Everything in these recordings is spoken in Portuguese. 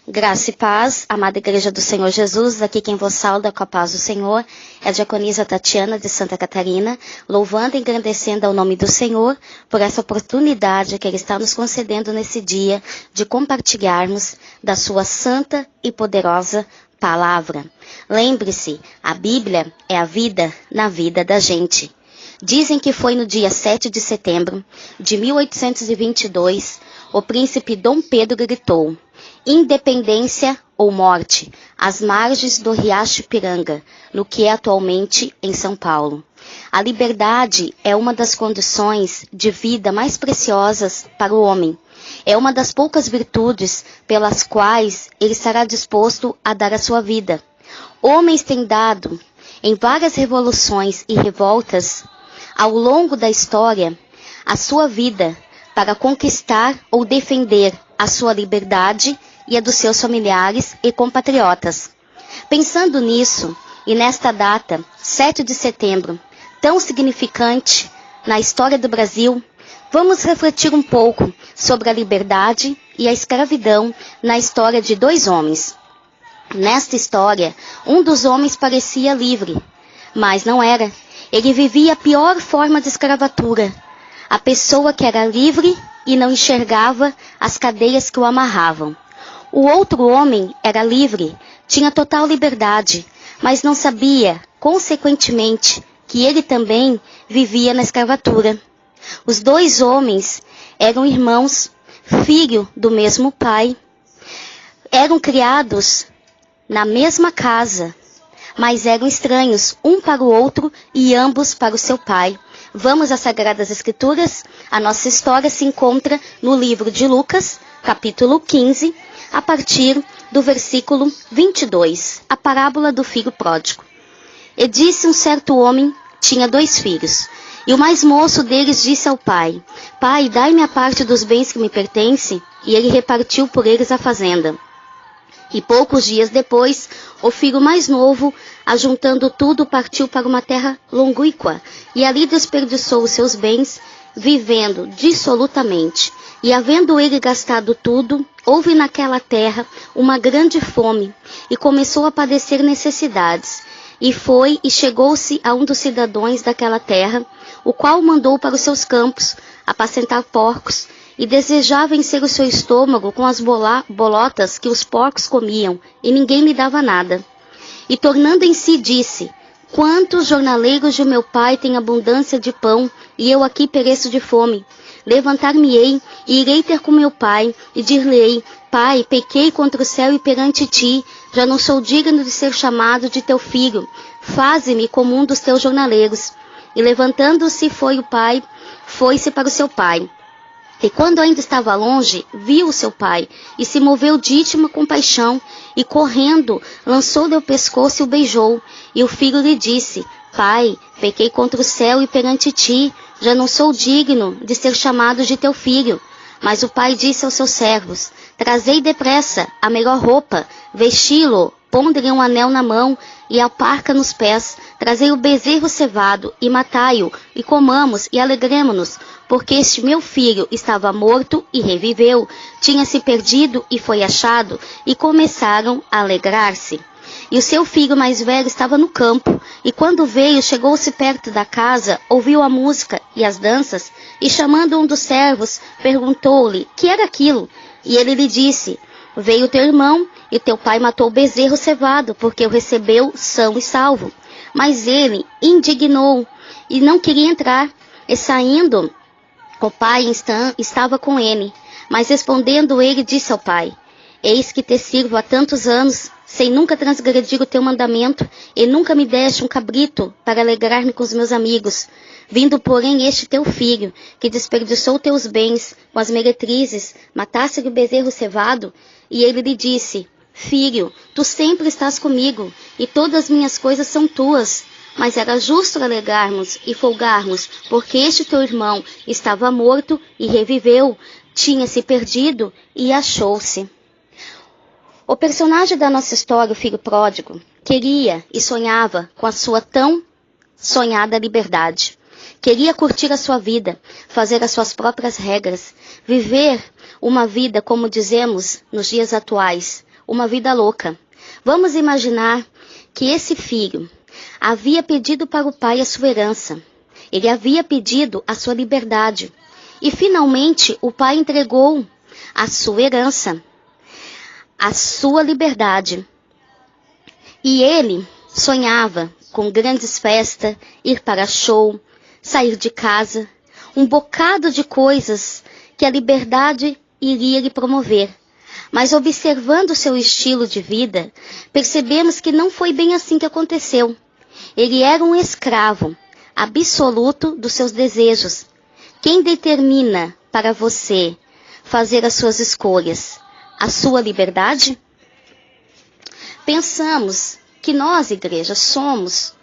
Graça e paz, amada Igreja do Senhor Jesus, aqui quem vos sauda com a paz do Senhor é a diaconisa Tatiana de Santa Catarina, louvando e engrandecendo ao nome do Senhor por essa oportunidade que Ele está nos concedendo nesse dia de compartilharmos da sua santa e poderosa palavra. Lembre-se, a Bíblia é a vida na vida da gente. Dizem que foi no dia 7 de setembro de 1822, o príncipe Dom Pedro gritou: independência ou morte, às margens do Riacho Ipiranga, no que é atualmente em São Paulo. A liberdade é uma das condições de vida mais preciosas para o homem. É uma das poucas virtudes pelas quais ele estará disposto a dar a sua vida. Homens têm dado, em várias revoluções e revoltas, ao longo da história, a sua vida para conquistar ou defender a sua liberdade e a dos seus familiares e compatriotas. Pensando nisso, e nesta data, 7 de setembro, tão significante na história do Brasil, vamos refletir um pouco sobre a liberdade e a escravidão na história de dois homens. Nesta história, um dos homens parecia livre, mas não era. Ele vivia a pior forma de escravatura. A pessoa que era livre e não enxergava as cadeias que o amarravam. O outro homem era livre, tinha total liberdade, mas não sabia, consequentemente, que ele também vivia na escravatura. Os dois homens eram irmãos, filho do mesmo pai, eram criados na mesma casa, mas eram estranhos um para o outro e ambos para o seu pai. Vamos às Sagradas Escrituras. A nossa história se encontra no livro de Lucas, capítulo 15, a partir do versículo 22, a parábola do filho pródigo. E disse um certo homem, tinha 2 filhos, e o mais moço deles disse ao pai: Pai, dai-me a parte dos bens que me pertence, e ele repartiu por eles a fazenda. E poucos dias depois, o filho mais novo, ajuntando tudo, partiu para uma terra longínqua, e ali desperdiçou os seus bens, vivendo dissolutamente. E havendo ele gastado tudo, houve naquela terra uma grande fome, e começou a padecer necessidades. E foi e chegou-se a um dos cidadãos daquela terra, o qual o mandou para os seus campos, apacentar porcos, e desejava encher o seu estômago com as bolotas que os porcos comiam, e ninguém lhe dava nada. E tornando em si, disse: Quantos jornaleiros de meu pai têm abundância de pão, e eu aqui pereço de fome? Levantar-me-ei, e irei ter com meu pai, e dir-lhe-ei: Pai, pequei contra o céu e perante ti, já não sou digno de ser chamado de teu filho, faze-me como um dos teus jornaleiros. E levantando-se foi-se para o seu pai. E quando ainda estava longe, viu o seu pai, e se moveu de íntima compaixão, e correndo, lançou-lhe o pescoço e o beijou. E o filho lhe disse: Pai, pequei contra o céu e perante ti, já não sou digno de ser chamado de teu filho. Mas o pai disse aos seus servos: Trazei depressa a melhor roupa, vesti-lo, ponde-lhe um anel na mão e a parca nos pés, trazei o bezerro cevado e matai-o, e comamos e alegremo-nos, porque este meu filho estava morto e reviveu, tinha se perdido e foi achado, e começaram a alegrar-se. E o seu filho mais velho estava no campo, e quando veio, chegou-se perto da casa, ouviu a música e as danças, e chamando um dos servos, perguntou-lhe que era aquilo. E ele lhe disse: Veio teu irmão, e teu pai matou o bezerro cevado, porque o recebeu são e salvo. Mas ele indignou, e não queria entrar, e saindo, o pai estava com ele. Mas respondendo ele, disse ao pai: Eis que te sirvo há tantos anos, sem nunca transgredir o teu mandamento, e nunca me deste um cabrito para alegrar-me com os meus amigos. Vindo, porém, este teu filho, que desperdiçou teus bens com as meretrizes, matasse-lhe o bezerro cevado. E ele lhe disse: Filho, tu sempre estás comigo, e todas as minhas coisas são tuas. Mas era justo alegarmos e folgarmos, porque este teu irmão estava morto e reviveu, tinha se perdido e achou-se. O personagem da nossa história, o filho pródigo, queria e sonhava com a sua tão sonhada liberdade. Queria curtir a sua vida, fazer as suas próprias regras, viver uma vida, como dizemos nos dias atuais, uma vida louca. Vamos imaginar que esse filho havia pedido para o pai a sua herança. Ele havia pedido a sua liberdade. E finalmente o pai entregou a sua herança, a sua liberdade. E ele sonhava com grandes festas, ir para show, sair de casa, um bocado de coisas que a liberdade iria lhe promover. Mas observando seu estilo de vida, percebemos que não foi bem assim que aconteceu. Ele era um escravo absoluto dos seus desejos. Quem determina para você fazer as suas escolhas? A sua liberdade? Pensamos que nós, igreja, somos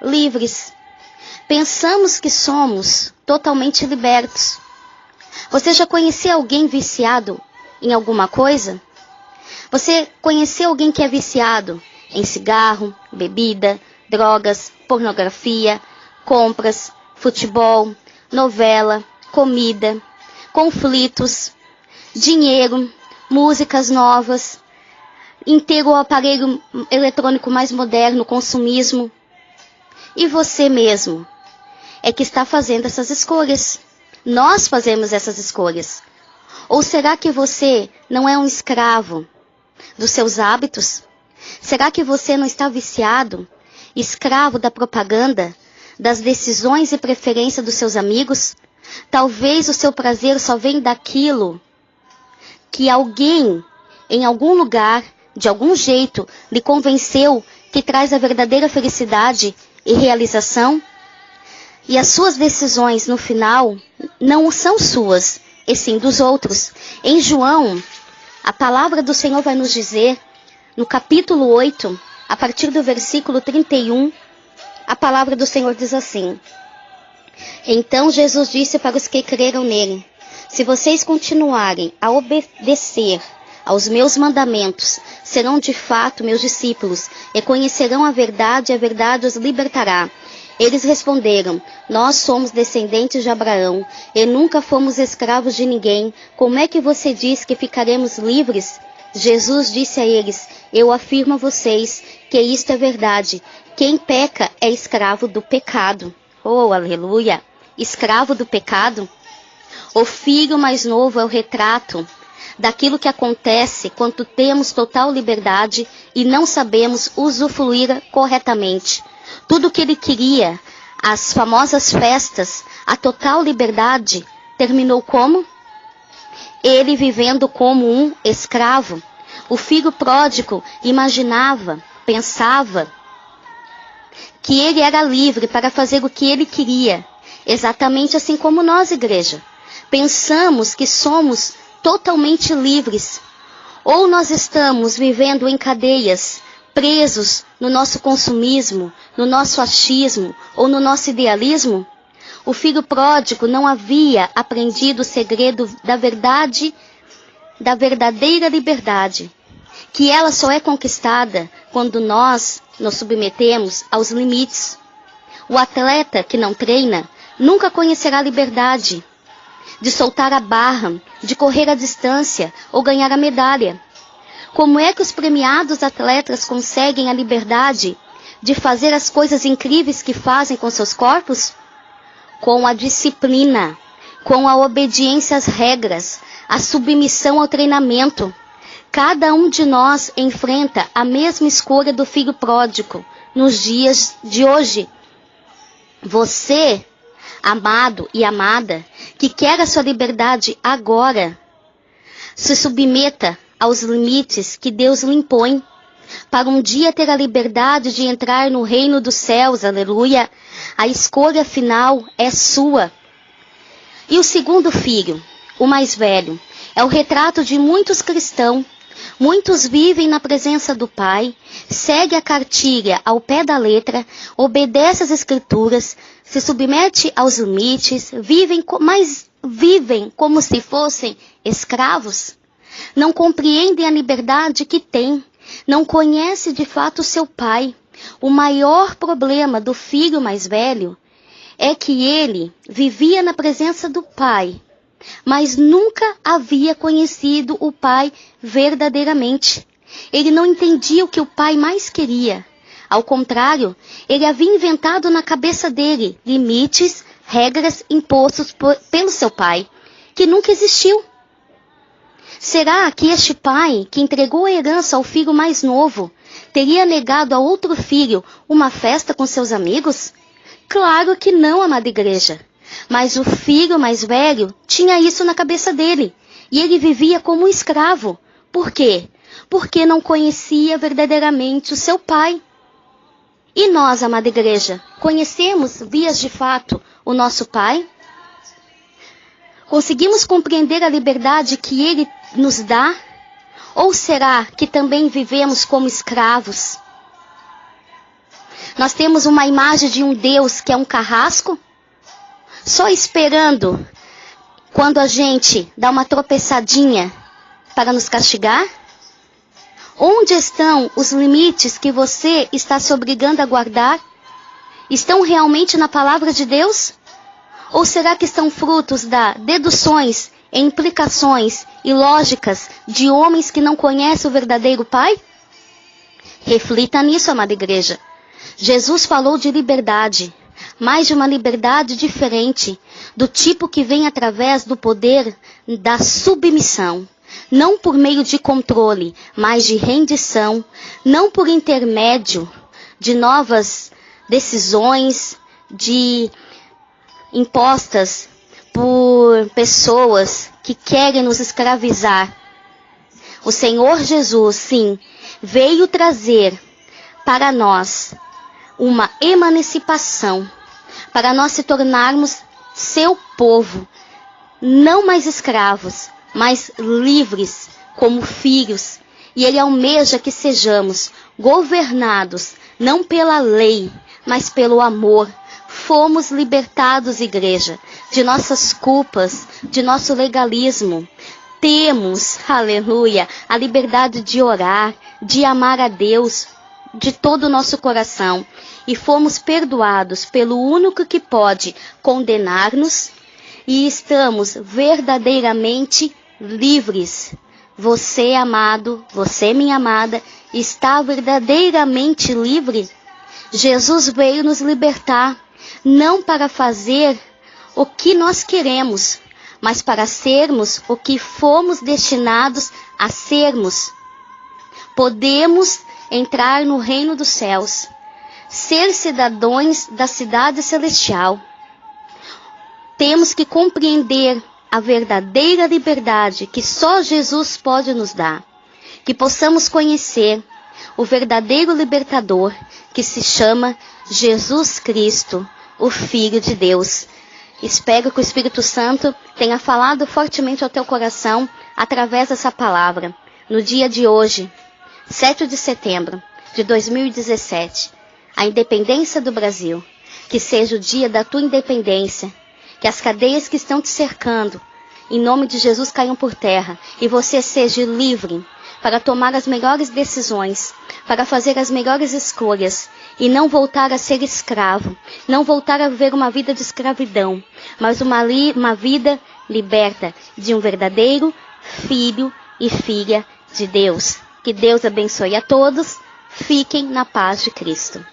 livres. Pensamos que somos totalmente libertos. Você já conheceu alguém viciado em alguma coisa? Você conheceu alguém que é viciado em cigarro, bebida, drogas, pornografia, compras, futebol, novela, comida, conflitos, dinheiro, músicas novas, inteiro o aparelho eletrônico mais moderno, consumismo? E você mesmo é que está fazendo essas escolhas. Nós fazemos essas escolhas. Ou será que você não é um escravo dos seus hábitos? Será que você não está viciado, escravo da propaganda, das decisões e preferências dos seus amigos? Talvez o seu prazer só vem daquilo que alguém, em algum lugar, de algum jeito, lhe convenceu que traz a verdadeira felicidade e realização. E as suas decisões, no final, não são suas, e sim dos outros. Em João, a palavra do Senhor vai nos dizer, no capítulo 8, a partir do versículo 31, a palavra do Senhor diz assim: Então Jesus disse para os que creram nele: Se vocês continuarem a obedecer aos meus mandamentos, serão de fato meus discípulos, e conhecerão a verdade os libertará. Eles responderam: Nós somos descendentes de Abraão, e nunca fomos escravos de ninguém. Como é que você diz que ficaremos livres? Jesus disse a eles: Eu afirmo a vocês que isto é verdade. Quem peca é escravo do pecado. Oh, aleluia! Escravo do pecado? O filho mais novo é o retrato daquilo que acontece quando temos total liberdade e não sabemos usufruir corretamente. Tudo o que ele queria, as famosas festas, a total liberdade, terminou como? Ele vivendo como um escravo. O filho pródigo imaginava, pensava que ele era livre para fazer o que ele queria. Exatamente assim como nós, igreja. Pensamos que somos totalmente livres. Ou nós estamos vivendo em cadeias, presos no nosso consumismo, no nosso achismo ou no nosso idealismo? O filho pródigo não havia aprendido o segredo da verdade, da verdadeira liberdade, que ela só é conquistada quando nós nos submetemos aos limites. O atleta que não treina nunca conhecerá a liberdade de soltar a barra, de correr a distância ou ganhar a medalha. Como é que os premiados atletas conseguem a liberdade de fazer as coisas incríveis que fazem com seus corpos? Com a disciplina, com a obediência às regras, a submissão ao treinamento. Cada um de nós enfrenta a mesma escolha do filho pródigo nos dias de hoje. Você, amado e amada, que quer a sua liberdade agora, se submeta aos limites que Deus lhe impõe, para um dia ter a liberdade de entrar no reino dos céus, aleluia. A escolha final é sua. E o segundo filho, o mais velho, é o retrato de muitos cristãos. Muitos vivem na presença do Pai, segue a cartilha ao pé da letra, obedece às Escrituras, se submete aos limites, mas vivem como se fossem escravos. Não compreendem a liberdade que têm, não conhecem de fato o seu Pai. O maior problema do filho mais velho é que ele vivia na presença do Pai, mas nunca havia conhecido o Pai verdadeiramente. Ele não entendia o que o pai mais queria. Ao contrário, ele havia inventado na cabeça dele limites, regras impostos pelo seu pai, que nunca existiu. Será que este pai, que entregou a herança ao filho mais novo, teria negado a outro filho uma festa com seus amigos? Claro que não, amada igreja. Mas o filho mais velho tinha isso na cabeça dele. E ele vivia como um escravo. Por quê? Porque não conhecia verdadeiramente o seu pai. E nós, amada igreja, conhecemos, vias de fato, o nosso pai? Conseguimos compreender a liberdade que ele nos dá? Ou será que também vivemos como escravos? Nós temos uma imagem de um Deus que é um carrasco, só esperando quando a gente dá uma tropeçadinha para nos castigar? Onde estão os limites que você está se obrigando a guardar? Estão realmente na palavra de Deus? Ou será que estão frutos das deduções, implicações e lógicas de homens que não conhecem o verdadeiro Pai? Reflita nisso, amada igreja. Jesus falou de liberdade, mas de uma liberdade diferente, do tipo que vem através do poder da submissão. Não por meio de controle, mas de rendição, não por intermédio de novas decisões, impostas por pessoas que querem nos escravizar. O Senhor Jesus, sim, veio trazer para nós uma emancipação, para nós se tornarmos seu povo, não mais escravos, mas livres como filhos. E Ele almeja que sejamos governados, não pela lei, mas pelo amor. Fomos libertados, igreja, de nossas culpas, de nosso legalismo. Temos, aleluia, a liberdade de orar, de amar a Deus de todo o nosso coração. E fomos perdoados pelo único que pode condenar-nos. E estamos verdadeiramente livres. Você, amado, você, minha amada, está verdadeiramente livre? Jesus veio nos libertar, não para fazer o que nós queremos, mas para sermos o que fomos destinados a sermos. Podemos entrar no reino dos céus, ser cidadãos da cidade celestial. Temos que compreender a verdadeira liberdade que só Jesus pode nos dar. Que possamos conhecer o verdadeiro libertador, que se chama Jesus Cristo, o Filho de Deus. Espero que o Espírito Santo tenha falado fortemente ao teu coração através dessa palavra. No dia de hoje, 7 de setembro de 2017, a independência do Brasil. Que seja o dia da tua independência. Que as cadeias que estão te cercando, em nome de Jesus, caiam por terra. E você seja livre para tomar as melhores decisões, para fazer as melhores escolhas. E não voltar a ser escravo. Não voltar a viver uma vida de escravidão. Mas uma vida liberta de um verdadeiro filho e filha de Deus. Que Deus abençoe a todos. Fiquem na paz de Cristo.